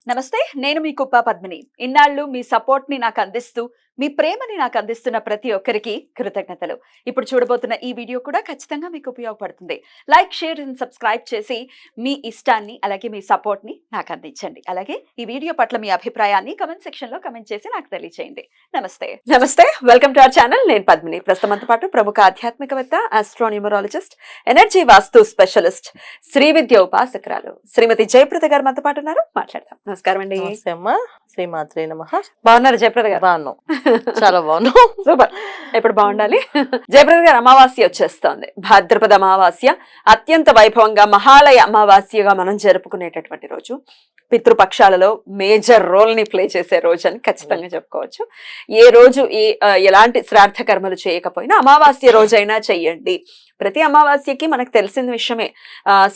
నమస్తే. నేను మీ కుప్ప పద్మిని. ఇన్నాళ్ళు మీ సపోర్ట్‌ని నాకు అందిస్తూ, మీ ప్రేమని నాకు అందిస్తున్న ప్రతి ఒక్కరికి కృతజ్ఞతలు. ఇప్పుడు చూడబోతున్న ఈ వీడియో కూడా ఖచ్చితంగా మీకు ఉపయోగపడుతుంది. లైక్, షేర్ అండ్ సబ్స్క్రైబ్ చేసి మీ ఇష్టాన్ని అలాగే మీ సపోర్ట్‌ని నాకు అందించండి. అలాగే ఈ వీడియో పట్ల మీ అభిప్రాయాన్ని కామెంట్ సెక్షన్‌లో కామెంట్ చేసి నాకు తెలియజేయండి. నమస్తే. నమస్తే. Welcome to our channel. నేను పద్మిని. ప్రస్తుతంతో పాటు ప్రముఖ ఆధ్యాత్మికవేత్త, ఆస్ట్రోన్యూమరాలజిస్ట్, ఎనర్జీ వాస్తు స్పెషలిస్ట్, శ్రీ విద్య ఉపాసకురాలు శ్రీమతి జయప్రద గారు మనతో పాటు ఉన్నారు. మాట్లాడదాం. నమస్కారం అండి. నమస్తే అమ్మా. శ్రీమాత్రే నమః. బాగున్నారు జయప్రద గారు? బాగున్నాం, చాలా బాగున్నాం. సూపర్. ఎప్పుడు బాగుండాలి. జయప్రద గారు, అమావాస్య వచ్చేస్తోంది. భాద్రపద అమావాస్య అత్యంత వైభవంగా మహాలయ అమావాస్యగా మనం జరుపుకునేటటువంటి రోజు. పితృపక్షాలలో మేజర్ రోల్ ని ప్లే చేసే రోజు అని ఖచ్చితంగా చెప్పుకోవచ్చు. ఏ రోజు ఎలాంటి శ్రాద్ధ కర్మలు చేయకపోయినా అమావాస్య రోజైనా చెయ్యండి. ప్రతి అమావాస్యకి మనకు తెలిసిన విషయమే.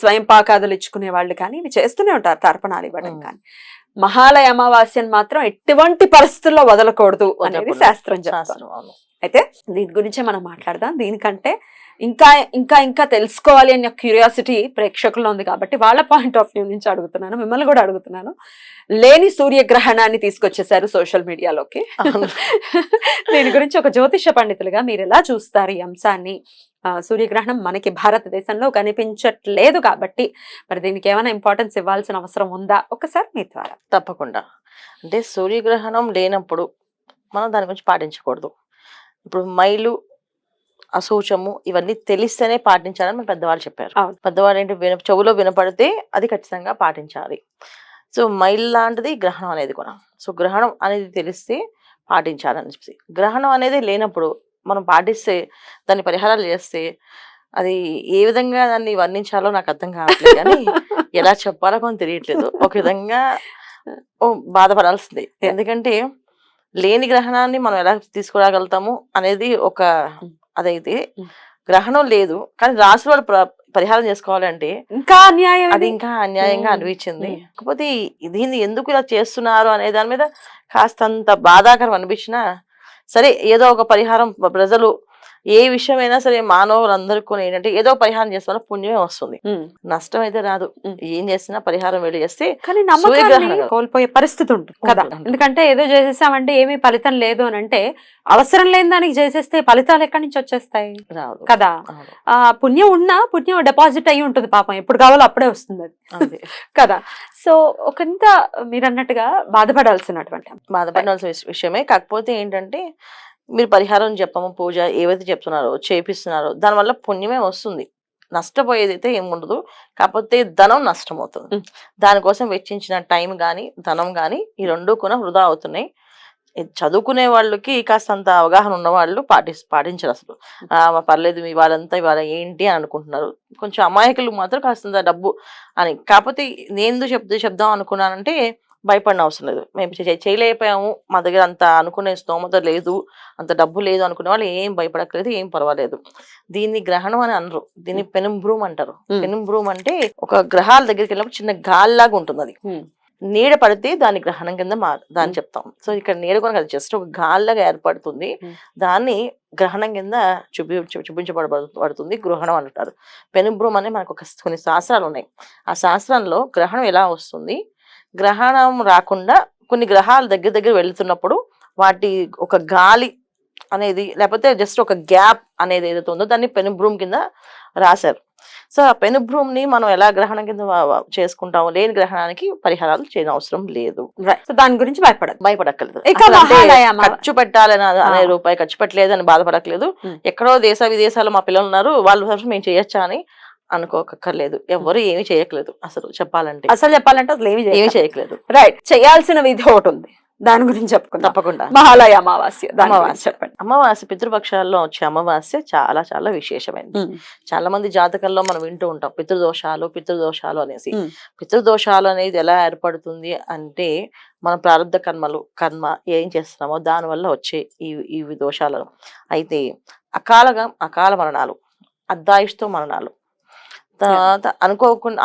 స్వయం పాకాదులు ఇచ్చుకునే వాళ్ళు కానీ ఇవి చేస్తూనే ఉంటారు, తర్పణాలు ఇవ్వడం కానీ. మహాలయ అమావాస్యను మాత్రం ఎటువంటి పరిస్థితుల్లో వదలకూడదు అనేది శాస్త్రం చెప్తారు. అయితే దీని గురించే మనం మాట్లాడదాం. దీనికంటే ఇంకా ఇంకా ఇంకా తెలుసుకోవాలి అనే క్యూరియాసిటీ ప్రేక్షకుల్లో ఉంది కాబట్టి వాళ్ళ పాయింట్ ఆఫ్ వ్యూ నుంచి అడుగుతున్నాను, మిమ్మల్ని కూడా అడుగుతున్నాను. లేని సూర్యగ్రహణాన్ని తీసుకొచ్చేసారు సోషల్ మీడియాలోకి. దీని గురించి ఒక జ్యోతిష పండితులుగా మీరు ఎలా చూస్తారు ఈ అంశాన్ని? సూర్యగ్రహణం మనకి భారతదేశంలో కనిపించట్లేదు కాబట్టి మరి దీనికి ఏమైనా ఇంపార్టెన్స్ ఇవ్వాల్సిన అవసరం ఉందా? ఒకసారి మీ ద్వారా. తప్పకుండా. అంటే సూర్యగ్రహణం లేనప్పుడు మనం దాని గురించి పాటించకూడదు. ఇప్పుడు మైలు, అశౌచము ఇవన్నీ తెలిస్తేనే పాటించాలని మన పెద్దవాళ్ళు చెప్పారు. పెద్దవాళ్ళు ఏంటి, చెవులో వినపడితే అది ఖచ్చితంగా పాటించాలి. సో మైల్ లాంటిది గ్రహణం అనేది కూడా. సో గ్రహణం అనేది తెలిస్తే పాటించాలని చెప్పి, గ్రహణం అనేది లేనప్పుడు మనం పాటిస్తే, దాన్ని పరిహారాలు చేస్తే, అది ఏ విధంగా దాన్ని వర్ణించాలో నాకు అర్థం కావట్లేదు, కానీ ఎలా చెప్పాలో కొంచెం తెలియట్లేదు. ఒక విధంగా బాధపడాల్సిందే. ఎందుకంటే లేని గ్రహణాన్ని మనం ఎలా తీసుకురాగలుగుతాము అనేది ఒక అదైతే. గ్రహణం లేదు కానీ రాశి వాళ్ళు పరిహారం చేసుకోవాలంటే ఇంకా అన్యాయం, అది ఇంకా అన్యాయంగా అనిపించింది. కాకపోతే దీన్ని ఎందుకు ఇలా చేస్తున్నారు అనే దాని మీద కాస్తంత బాధాకరం అనిపించినా సరే, ఏదో ఒక పరిహారం ప్రజలు ఏ విషయమైనా సరే మానవులందరికీ ఏంటంటే ఏదో పరిహారం చేస్తే వల్ల పుణ్యమే వస్తుంది, నష్టం అయితే రాదు. ఏం చేసినా పరిహారం వెళ్ళి చేస్తే కానీ కోల్పోయే పరిస్థితి ఉంటుంది కదా. ఎందుకంటే ఏదో చేసేసామంటే ఏమీ ఫలితం లేదు అని అంటే, అవసరం లేని దానికి చేసేస్తే ఫలితాలు ఎక్కడి నుంచి వచ్చేస్తాయి కదా. పుణ్యం ఉన్నా పుణ్యం డిపాజిట్ అయ్యి ఉంటుంది పాపం, ఎప్పుడు కావాలో అప్పుడే వస్తుంది అది కదా. సో ఒకంత మీరు అన్నట్టుగా బాధపడాల్సిన విషయమే. కాకపోతే ఏంటంటే మీరు పరిహారం చెప్పము, పూజ ఏవైతే చెప్తున్నారో చేపిస్తున్నారో దానివల్ల పుణ్యమే వస్తుంది, నష్టపోయేది అయితే ఏముండదు. కాకపోతే ధనం నష్టం అవుతుంది. దానికోసం వెచ్చించిన టైం కానీ ధనం కానీ ఈ రెండు కూడా వృధా అవుతున్నాయి. చదువుకునే వాళ్ళకి కాస్తంత అవగాహన ఉన్న వాళ్ళు పాటించరు అసలు. పర్లేదు వాళ్ళంతా ఇవాళ ఏంటి అని అనుకుంటున్నారు. కొంచెం అమాయకులు మాత్రం కాస్తంత డబ్బు అని. కాకపోతే నేను చెప్దాం అనుకున్నానంటే భయపడిన అవసరం లేదు. మేము చేయలేకపోయాము, మా దగ్గర అంత అనుకునే స్తోమత లేదు, అంత డబ్బు లేదు అనుకునే వాళ్ళు ఏం భయపడక్కలేదు, ఏం పర్వాలేదు. దీన్ని గ్రహణం అని అనరు, దీన్ని పెనుంబ్రూమ్ అంటారు. పెనుంబ్రూమ్ అంటే ఒక గ్రహాల దగ్గరికి వెళ్ళినప్పుడు చిన్న గాలిలాగా ఉంటుంది, అది నీడ పడితే దాని గ్రహణం కింద దాన్ని చెప్తాం. సో ఇక్కడ నీడ కూడా కాదు, జస్ట్ ఒక గాలిలాగా ఏర్పడుతుంది, దాన్ని గ్రహణం కింద చూపించబడుతుంది, గ్రహణం అంటారు. పెనుంబ్రూమ్ అనే మనకు కొన్ని శాస్త్రాలు ఉన్నాయి. ఆ శాస్త్రంలో గ్రహణం ఎలా వస్తుంది, గ్రహణం రాకుండా కొన్ని గ్రహాలు దగ్గర వెళ్తున్నప్పుడు వాటి ఒక గాలి అనేది లేకపోతే జస్ట్ ఒక గ్యాప్ అనేది ఏదైతే ఉందో దాన్ని పెనుబ్రూమ్ కింద రాశారు. సో ఆ పెనుబ్రూమ్ ని మనం ఎలా గ్రహణం కింద చేసుకుంటాము, లేని గ్రహణానికి పరిహారాలు చేయని అవసరం లేదు. దాని గురించి భయపడక్కర్లేదు. ఖర్చు పెట్టాలని అనే రూపాయి ఖర్చు పెట్టలేదు అని బాధపడక్కలేదు. ఎక్కడో విదేశాల్లో మా పిల్లలు ఉన్నారు, వాళ్ళు మేము చేయొచ్చా అని అనుకోకర్లేదు. ఎవరు ఏమి చేయట్లేదు అసలు చెప్పాలంటే అసలు ఏమి చేయట్లేదు. రైట్. చేయాల్సిన విధి ఒకటి ఉంది, దాని గురించి చెప్పుకుందాం తప్పకుండా. మహాలయ అమావాస్య. చెప్పండి. అమావాస్య పితృపక్షాల్లో వచ్చే అమావాస్య చాలా చాలా విశేషమైనది. చాలా మంది జాతకంలో మనం వింటూ ఉంటాం పితృదోషాలు అనేసి. పితృదోషాలు అనేది ఎలా ఏర్పడుతుంది అంటే, మన ప్రారంభ కర్మ ఏం చేస్తున్నామో దాని వల్ల వచ్చే ఈ దోషాలను. అయితే అకాల మరణాలు, అర్ధాయుష్తో మరణాలు, తర్వాత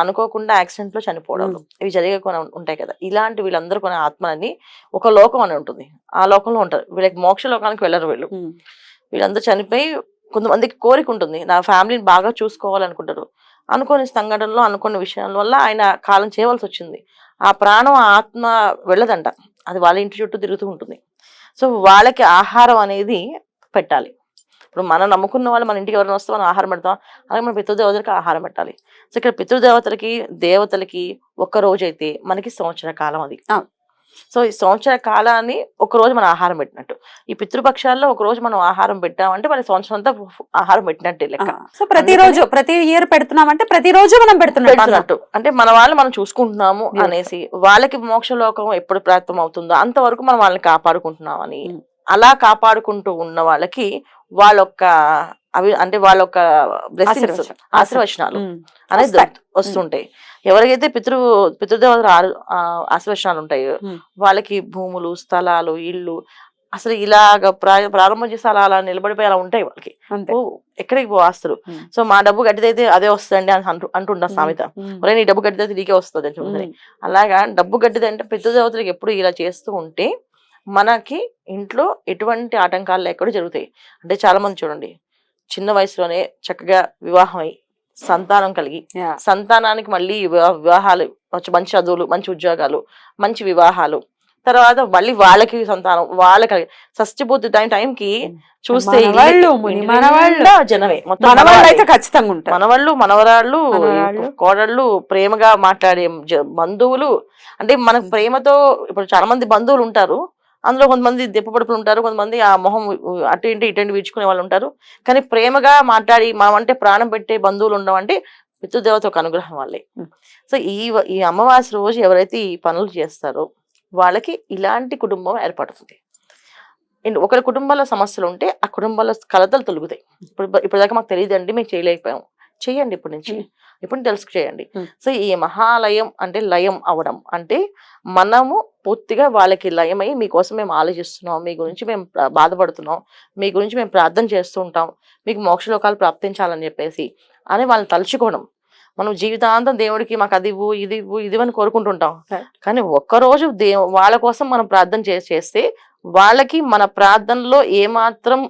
అనుకోకుండా యాక్సిడెంట్ లో చనిపోవడం, ఇవి జరిగే ఉంటాయి కదా. ఇలాంటి వీళ్ళందరూ కొన్ని ఆత్మలని ఒక లోకం అని ఉంటుంది, ఆ లోకంలో ఉంటారు. వీళ్ళకి మోక్ష లోకానికి వెళ్ళరు. వీళ్ళందరూ చనిపోయి కొంతమందికి కోరిక ఉంటుంది, నా ఫ్యామిలీని బాగా చూసుకోవాలనుకుంటారు. అనుకోని సంఘటనలో అనుకున్న విషయాల వల్ల ఆయన కాలం చేయవలసి వచ్చింది. ఆ ప్రాణం ఆ ఆత్మ వెళ్ళదంట, అది వాళ్ళ ఇంటి చుట్టూ తిరుగుతూ ఉంటుంది. సో వాళ్ళకి ఆహారం అనేది పెట్టాలి. ఇప్పుడు మనం నమ్ముకున్న వాళ్ళు మన ఇంటికి ఎవరైనా వస్తే మనం ఆహారం పెడతాం, అలాగే మన పితృదేవతలకి ఆహారం పెట్టాలి. సో ఇక్కడ పితృదేవతలకి దేవతలకి ఒక్క రోజు అయితే మనకి సంవత్సర కాలం అది. సో ఈ సంవత్సర కాలాన్ని ఒక రోజు మనం ఆహారం పెట్టినట్టు. ఈ పితృపక్షాల్లో ఒక రోజు మనం ఆహారం పెట్టామంటే మన సంవత్సరం అంతా ఆహారం పెట్టినట్టే లెక్క. సో ప్రతిరోజు ప్రతి ఇయర్ పెడుతున్నామంటే ప్రతిరోజు మనం పెడుతున్నట్టు, అంటే మన వాళ్ళు మనం చూసుకుంటున్నాము అనేసి, వాళ్ళకి మోక్షలోకం ఎప్పుడు ప్రాప్తం అవుతుందో అంతవరకు మనం వాళ్ళని కాపాడుకుంటున్నామని, అలా కాపాడుకుంటూ ఉన్న వాళ్ళకి వాళ్ళొక్క అవి అంటే వాళ్ళొక్క బ్లెస్సింగ్స్ ఆశీర్వచనాలు అనేది వస్తుంటాయి. ఎవరికైతే పితృదేవతల ఆశీర్వచనాలు ఉంటాయో వాళ్ళకి భూములు, స్థలాలు, ఇళ్ళు, అసలు ఇలాగ ప్రారంభం చేసి అలా అలా నిలబడిపోయి అలా ఉంటాయి వాళ్ళకి. ఎక్కడికి ఆస్తులు. సో మా డబ్బు గట్టిదైతే అదే వస్తుందండి అని అంటుంటా సామెత. ఒరే నీ డబ్బు గట్టిదైతే నీకే వస్తుంది అని చూడండి. అలాగా డబ్బు గట్టిదంటే పితృదేవతలకు ఎప్పుడు ఇలా చేస్తూ ఉంటే మనకి ఇంట్లో ఎటువంటి ఆటంకాలు లేకుండా జరుగుతాయి. అంటే చాలా మంది చూడండి, చిన్న వయసులోనే చక్కగా వివాహం అయి సంతానం కలిగి, సంతానానికి మళ్ళీ వివాహాలు, మంచి చదువులు, మంచి ఉద్యోగాలు, మంచి వివాహాలు, తర్వాత మళ్ళీ వాళ్ళకి సంతానం, వాళ్ళకి షష్ఠి పూర్తి టైంకి చూస్తే జనమే మొత్తం. మనవాళ్ళు, మనవరాళ్ళు, కోడళ్ళు, ప్రేమగా మాట్లాడే బంధువులు. అంటే మనకు ప్రేమతో ఇప్పుడు చాలా మంది బంధువులు ఉంటారు, అందులో కొంతమంది దెప్పపడుపులు ఉంటారు, కొంతమంది ఆ మొహం అటు ఇటు వీడ్చుకునే వాళ్ళు ఉంటారు. కానీ ప్రేమగా మాట్లాడి మనం అంటే ప్రాణం పెట్టే బంధువులు ఉండవంటే పితృదేవత ఒక అనుగ్రహం వాళ్ళే. సో ఈ అమావాస్య రోజు ఎవరైతే ఈ పనులు చేస్తారో వాళ్ళకి ఇలాంటి కుటుంబం ఏర్పడుతుంది. ఒకరి కుటుంబాల్లో సమస్యలు ఉంటే ఆ కుటుంబాల్లో కలతలు తొలుగుతాయి. ఇప్పటిదాకా మాకు తెలియదండి, మేము చేయలేకపోయాం, చెయ్యండి ఇప్పటి నుంచి, ఇప్పుడు తెలుసు చేయండి. సో ఈ మహాలయం అంటే లయం అవడం అంటే మనము పూర్తిగా వాళ్ళకి లయమై మీకోసం మేము ఆలోచిస్తున్నాం, మీ గురించి మేము బాధపడుతున్నాం, మీ గురించి మేము ప్రార్థన చేస్తూ ఉంటాం, మీకు మోక్షలోకాలు ప్రాప్తించాలని చెప్పేసి అని వాళ్ళని తలుచుకోవడం. మనం జీవితాంతం దేవుడికి మాకు అది ఇవ్వు, ఇది ఇవ్వు, ఇది అని కోరుకుంటుంటాం. కానీ ఒక్కరోజు వాళ్ళ కోసం మనం ప్రార్థన చేస్తే వాళ్ళకి మన ప్రార్థనలో ఏమాత్రం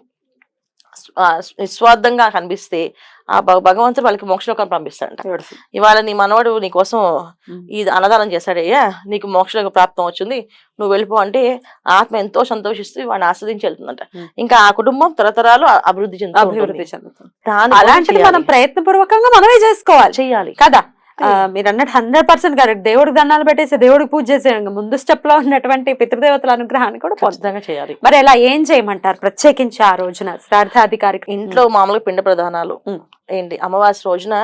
నిస్వార్థంగా కనిపిస్తే ఆ భగవంతుడు వాళ్ళకి మోక్షలోకాన్ని పంపిస్తాడంట. ఇవాళ నీ మనవడు నీ కోసం ఇది అన్నదానం చేశాడయ్యా, నీకు మోక్షలోక ప్రాప్తం వచ్చింది, నువ్వు వెళ్ళిపో అంటే ఆత్మ ఎంతో సంతోషిస్తూ వాడిని ఆస్వాదించి వెళ్తుందంట. ఇంకా ఆ కుటుంబం తరతరాలు అభివృద్ధి చెందుతుంది. అలాంటిది మనం ప్రయత్నపూర్వకంగా మనమే చేయాలి కదా. మీరు అన్నట్టు 100% కరెక్ట్. దేవుడికి దండాలు పెట్టేసి దేవుడికి పూజ చేసే ముందు స్టెప్ లో ఉన్నటువంటి పితృదేవతల అనుగ్రహాన్ని కూడా ఖచ్చితంగా చేయాలి. మరి ఎలా ఏం చేయమంటారు ప్రత్యేకించి ఆ రోజున శ్రాద్ధాధికారి? ఇంట్లో మామూలుగా పిండ ప్రధానాలు ఏంటి, అమావాస్య రోజున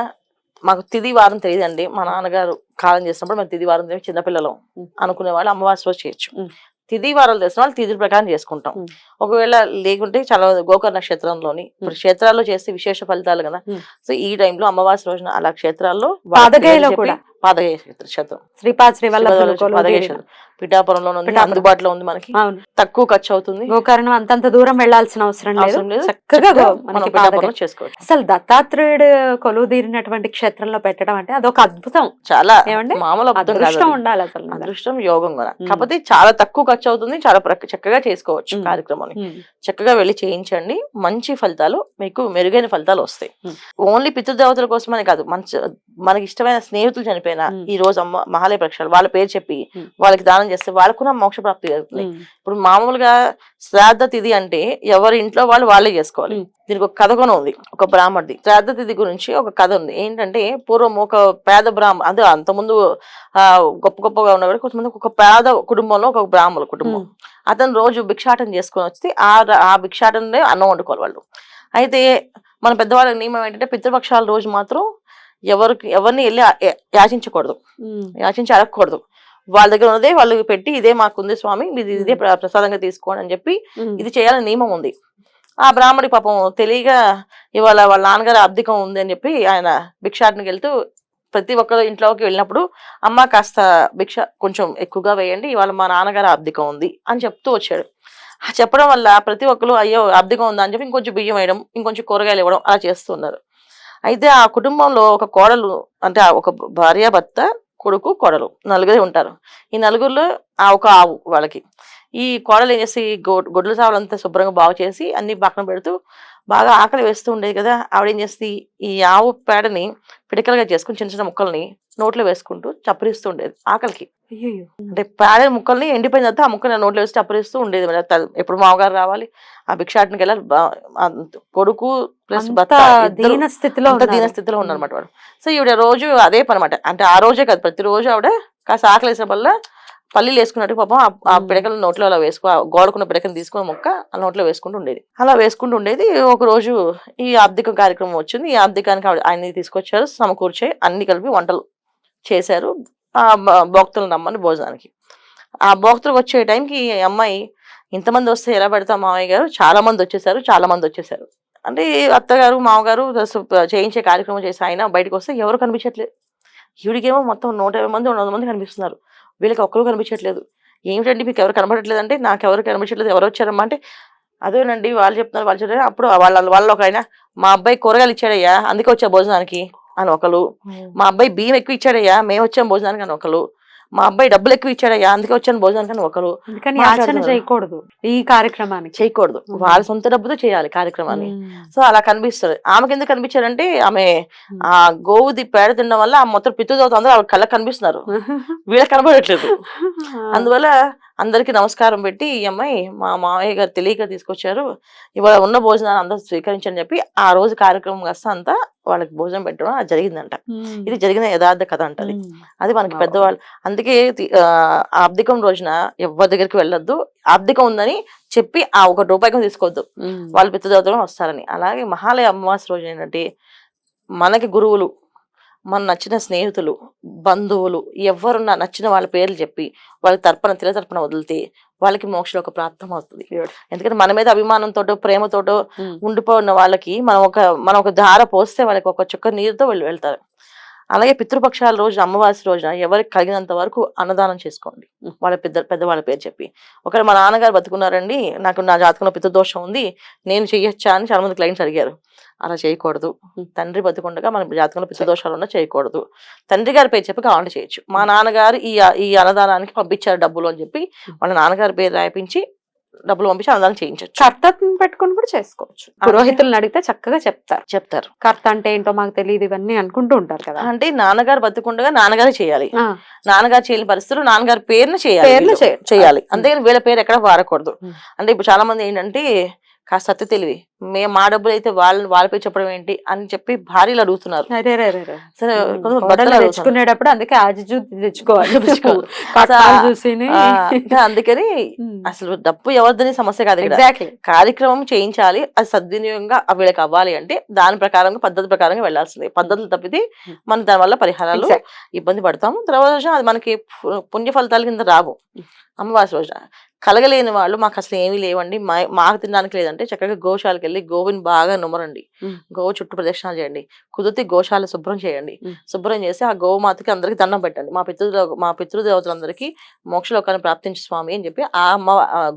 మాకు తిది వారం తెలియదండి, మా నాన్నగారు కాలం చేసినప్పుడు మేము తిది వారం తెలియదు, చిన్నపిల్లలు అనుకునే వాళ్ళు అమావాస్య రోజు చేయొచ్చు. తిది వారాలు తెలిసిన వాళ్ళు తిథి ప్రకారం చేసుకుంటాం. ఒకవేళ లేకుంటే చాలా గోకర్ణ నక్షత్రంలోని ఇప్పుడు క్షేత్రాల్లో చేస్తే విశేష ఫలితాలు కదా. సో ఈ టైంలో అమావాస్య రోజున అలా క్షేత్రాల్లో పాదగయ క్షేత్రం శ్రీపాద పిఠాపురంలో అందుబాటులో ఉంది, మనకి తక్కువ ఖర్చు అవుతుంది. గోకర్ణం అంతంత దూరం వెళ్లాల్సిన అవసరం లేదు, చక్కగా చేసుకోవచ్చు. అసలు దత్తాత్రేయుడు కొలువు తీరినటువంటి క్షేత్రంలో పెట్టడం అంటే అదొక అద్భుతం, చాలా మామూలు అదృష్టం ఉండాలి, అసలు అదృష్టం యోగం కూడా. కాకపోతే చాలా తక్కువ ఖర్చు అవుతుంది, చాలా చక్కగా చేసుకోవచ్చు కార్యక్రమాన్ని. చక్కగా వెళ్ళి చేయించండి, మంచి ఫలితాలు, మీకు మెరుగైన ఫలితాలు వస్తాయి. ఓన్లీ పితృదేవతల కోసమనే కాదు, మనకి ఇష్టమైన స్నేహితులు చనిపోయినా ఈ రోజు మహాలయ ప్రక్షాళన వాళ్ళ పేరు చెప్పి వాళ్ళకి దానం చేస్తే వాళ్ళకున్న మోక్ష ప్రాప్తి జరుగుతుంది. ఇప్పుడు మామూలుగా శ్రాద్ధ తిథి అంటే ఎవరి ఇంట్లో వాళ్ళే చేసుకోవాలి. దీనికి ఒక కథ కూడా ఉంది, ఒక బ్రాహ్మణుడి శ్రాద్ధ తిథి గురించి ఒక కథ ఉంది. ఏంటంటే పూర్వం ఒక పేద అదే అంతకుముందు గొప్పగా ఉన్నవాడు, కొంతమంది ఒక పేద కుటుంబంలో ఒక బ్రాహ్మణ కుటుంబం, అతను రోజు భిక్షాటన చేసుకొని వచ్చి ఆ భిక్షాటనే అన్నం వండుకోవాలి వాళ్ళు. అయితే మన పెద్దవాళ్ళ నియమం ఏంటంటే పితృపక్షాల రోజు మాత్రం ఎవరిని వెళ్ళి యాచించకూడదు, యాచించి అడగకూడదు. వాళ్ళ దగ్గర ఉన్నదే వాళ్ళు పెట్టి ఇదే మాకుంది స్వామి, ఇదే ప్రసాదంగా తీసుకోండి అని చెప్పి ఇది చేయాలని నియమం ఉంది. ఆ బ్రాహ్మడి పాపం తెలియగా ఇవాళ వాళ్ళ నాన్నగారు అబ్దికం ఉంది అని చెప్పి ఆయన భిక్షాటనకి వెళ్తూ ప్రతి ఒక్కరు ఇంట్లోకి వెళ్ళినప్పుడు అమ్మ కాస్త భిక్ష కొంచెం ఎక్కువగా వేయండి, ఇవాళ మా నాన్నగారు అబ్దికం ఉంది అని చెప్తూ వచ్చాడు. చెప్పడం వల్ల ప్రతి ఒక్కరు అయ్యో అబ్దికం ఉందా అని చెప్పి ఇంకొంచెం బియ్యం వేయడం, ఇంకొంచెం కూరగాయలు ఇవ్వడం అలా చేస్తున్నారు. అయితే ఆ కుటుంబంలో ఒక కోడలు అంటే ఒక భార్య భర్త కొడుకు కోడలు నలుగురే ఉంటారు. ఈ నలుగురిలో ఒక ఆవు వాళ్ళకి. ఈ కోడలు ఏం చేసి గొడ్ల సావులంతా శుభ్రంగా బాగు చేసి అన్ని పక్కన పెడుతూ బాగా ఆకలి వేస్తూ ఉండేది కదా. ఆవిడ ఏం చేస్తుంది, ఈ ఆవు పేడని పిడకలుగా చేసుకుని చిన్న చిన్న ముక్కల్ని నోట్లో వేసుకుంటూ చప్పరిస్తూ ఉండేది ఆకలికి. అయ్యయ్యో! అంటే పేడ ముక్కల్ని ఎండిపోయిన తర్వాత ఆ ముక్కని నోట్లో వేసి చప్పరిస్తూ ఉండేది. మరి ఎప్పుడు మామగారు రావాలి, ఆ భిక్షాటనకి వెళ్ళాలి. కొడుకు ప్లస్ అంత భర్త ఇద్దరు దీన స్థితిలో అంత దీన ఉన్నారు. స్థితిలో ఉన్నారన్నమాట వాడు. సో ఈవిడ రోజు అదే పనమాట. అంటే ఆ రోజే కాదు, ప్రతిరోజు ఆవిడ కాస్త ఆకలి వేసిన వల్ల పల్లీలు వేసుకున్నట్టు పాపం ఆ పిడకలు నోట్లో అలా వేసుకో, గోడకున్న పిడకని తీసుకుని ముక్క ఆ నోట్లో వేసుకుంటూ ఉండేది. అలా వేసుకుంటూ ఉండేది. ఒక రోజు ఈ ఆబ్దికం కార్యక్రమం వచ్చింది. ఈ ఆబ్దికానికి ఆయన్ని తీసుకొచ్చారు, సమకూర్చే అన్ని కలిపి వంటలు చేశారు ఆ భోక్తలు రమ్మని భోజనానికి. ఆ భోక్తలకు వచ్చే టైంకి ఈ అమ్మాయి, ఇంతమంది వస్తే ఎలా పెడతాం మామయ్య గారు, చాలా మంది వచ్చేసారు. అంటే అత్తగారు మామగారు చేయించే కార్యక్రమం చేసి ఆయన బయటకు వస్తే ఎవరు కనిపించట్లేదు. ఈవిడికేమో మొత్తం 150 మంది 200 మంది కనిపిస్తున్నారు, వీళ్ళకి ఒక్కరు కనిపించట్లేదు. ఏమిటండి మీకు ఎవరు కనబడట్లేదు అంటే, నాకు ఎవరు కనిపించట్లేదు, ఎవరు వచ్చారమ్మా అంటే, అదేనండి వాళ్ళు చెప్తున్నారు. అప్పుడు వాళ్ళ ఒక ఆయన, మా అబ్బాయి కూరగాయలు ఇచ్చాడయ్యా అందుకే వచ్చా భోజనానికి అని ఒకరు, మా అబ్బాయి బియ్యం ఎక్కువ ఇచ్చాడయ్యా మేము వచ్చాం భోజనానికి అని ఒకరు, మా అబ్బాయి డబ్బులు ఎక్కువ ఇచ్చాడయ్యా అందుకే వచ్చాను భోజనానికి అని ఒకరు. అందుకని యాచన చేయకూడదు ఈ కార్యక్రమానికి, చేయకూడదు, వాళ్ళ సొంత డబ్బుతో చేయాలి కార్యక్రమాన్ని. సో అలా కనిపిస్తుంది. ఆమెకి ఎందుకు కనిపించారంటే, ఆమె ఆ గోవుది పేడ తినడం వల్ల ఆ మొత్తం పితుదవుతుంది, అందరూ ఆవిడ కళ్ళకి కనిపిస్తున్నారు, వీళ్ళకి కనబడట్లేదు. అందువల్ల అందరికి నమస్కారం పెట్టి, ఈ అమ్మాయి మా మామయ్య గారు తెలియక తీసుకొచ్చారు, ఇవాళ ఉన్న భోజనాన్ని అందరూ స్వీకరించని చెప్పి ఆ రోజు కార్యక్రమం కాస్త అంతా వాళ్ళకి భోజనం పెట్టడం అది జరిగిందంట. ఇది జరిగిన యథార్థ కథ అంటది. అది మనకి పెద్దవాళ్ళు అందుకే ఆబ్దికం రోజున ఎవరి దగ్గరికి వెళ్ళొద్దు, ఆబ్దికం ఉందని చెప్పి ఆ ₹1 తీసుకోవద్దు, వాళ్ళు పితృదేవతలు వస్తారని. అలాగే మహాలయ అమావాస్య రోజు ఏంటంటే, మనకి గురువులు, మన నచ్చిన స్నేహితులు, బంధువులు ఎవరున్నా నచ్చిన వాళ్ళ పేర్లు చెప్పి వాళ్ళకి తిల తర్పణ వదిలితే వాళ్ళకి మోక్షం ఒక ప్రాప్తం అవుతుంది. ఎందుకంటే మన మీద అభిమానంతోటో ప్రేమతోటో ఉండిపోయిన వాళ్ళకి మనం ఒక ధార పోస్తే వాళ్ళకి ఒక చుక్క నీరుతో వెళ్తారు. అలాగే పితృపక్షాల రోజు అమావాస్య రోజున ఎవరికి కలిగినంత వరకు అన్నదానం చేసుకోండి, వాళ్ళ పెద్దవాళ్ళ పేరు చెప్పి. ఒకవేళ మా నాన్నగారు బతుకున్నారండి, నా జాతకంలో పితృదోషం ఉంది, నేను చెయ్యొచ్చా అని చాలా మంది క్లయింట్స్ అడిగారు. అలా చేయకూడదు. తండ్రి బతుకుండగా మన జాతకంలో పితృదోషాలు ఉన్నా చేయకూడదు. తండ్రి గారి పేరు చెప్పి కావాలంటే చేయొచ్చు. మా నాన్నగారు ఈ అన్నదానానికి పంపించారు డబ్బులు అని చెప్పి వాళ్ళ నాన్నగారి పేరు రాయించి డబ్బులు పంపించి అన్నదానం చేయించవచ్చు. కర్తను పెట్టుకుని కూడా చేసుకోవచ్చు. పురోహితులను అడిగితే చక్కగా చెప్తారు. కర్త అంటే ఏంటో మాకు తెలియదు ఇవన్నీ అనుకుంటూ ఉంటారు కదా. అంటే నాన్నగారు బతుకుండగా నాన్నగారే చేయాలి, నాన్నగారు చేయని పరిస్థితులు నాన్నగారి పేరును చేయాలి. అంతేగాని వీళ్ళ పేరు ఎక్కడ వాడకూడదు. అంటే ఇప్పుడు చాలా మంది ఏంటంటే కాస్త సత్య తెలివి, మా డబ్బులు అయితే వాళ్ళపై చెప్పడం ఏంటి అని చెప్పి భార్యలు అడుగుతున్నారు. సరే తెచ్చుకునేటప్పుడు అందుకే ఆజిజు తెచ్చుకోవాలి. అందుకని అసలు డబ్బు ఎవరిదని సమస్య కాదు. కార్యక్రమం చేయించాలి, అది సద్వినియోగంగా వీళ్ళకి అవ్వాలి అంటే దాని ప్రకారంగా పద్ధతి ప్రకారంగా వెళ్లాల్సింది. పద్ధతులు తప్పితే మనం దాని వల్ల పరిహారాలు ఇబ్బంది పడతాము. తర్వాత అది మనకి పుణ్య ఫలితాల కింద రావు. అమావాస్య రోజున కలగలేని వాళ్ళు, మాకు అసలు ఏమీ లేవండి, మాకు తినడానికి లేదంటే చక్కగా గోశాలకు వెళ్ళి గోవుని బాగా నుమరండి, గోవు చుట్టూ ప్రదక్షిణాలు చేయండి, కుదిరితే గోశాల శుభ్రం చేయండి. శుభ్రం చేసి ఆ గోమాతకి అందరికి దండం పెట్టండి. మా పితృదేవతలందరికీ మోక్షలోకాన్ని ప్రాప్తించు స్వామి అని చెప్పి ఆ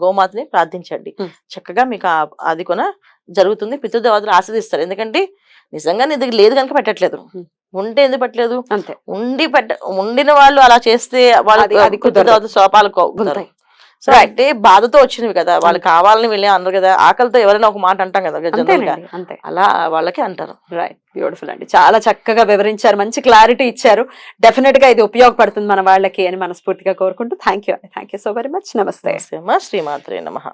గోమాతని ప్రార్థించండి. చక్కగా మీకు అది కూడా జరుగుతుంది. పితృదేవతలు ఆశీర్దిస్తారు. ఎందుకంటే నిజంగా నీ దగ్గర లేదు కనుక పెట్టట్లేదు, ఉంటే ఎందుకు పెట్టలేదు, ఉండిన వాళ్ళు అలా చేస్తే వాళ్ళు శోపాలు. సో అంటే బాధతో వచ్చినవి కదా, వాళ్ళు కావాలని వెళ్ళి అన్నారు కదా, ఆకలితో ఎవరైనా ఒక మాట అంటాం కదా జనరల్గా, అలా వాళ్ళకి అంటారు. రైట్, బ్యూటిఫుల్ అండి, చాలా చక్కగా వివరించారు, మంచి క్లారిటీ ఇచ్చారు. డెఫినెట్ గా ఇది ఉపయోగపడుతుంది మన వాళ్ళకి అని మనస్ఫూర్తిగా కోరుకుంటూ thank you so very much. నమస్తే. శ్రీమాత్రే నమః.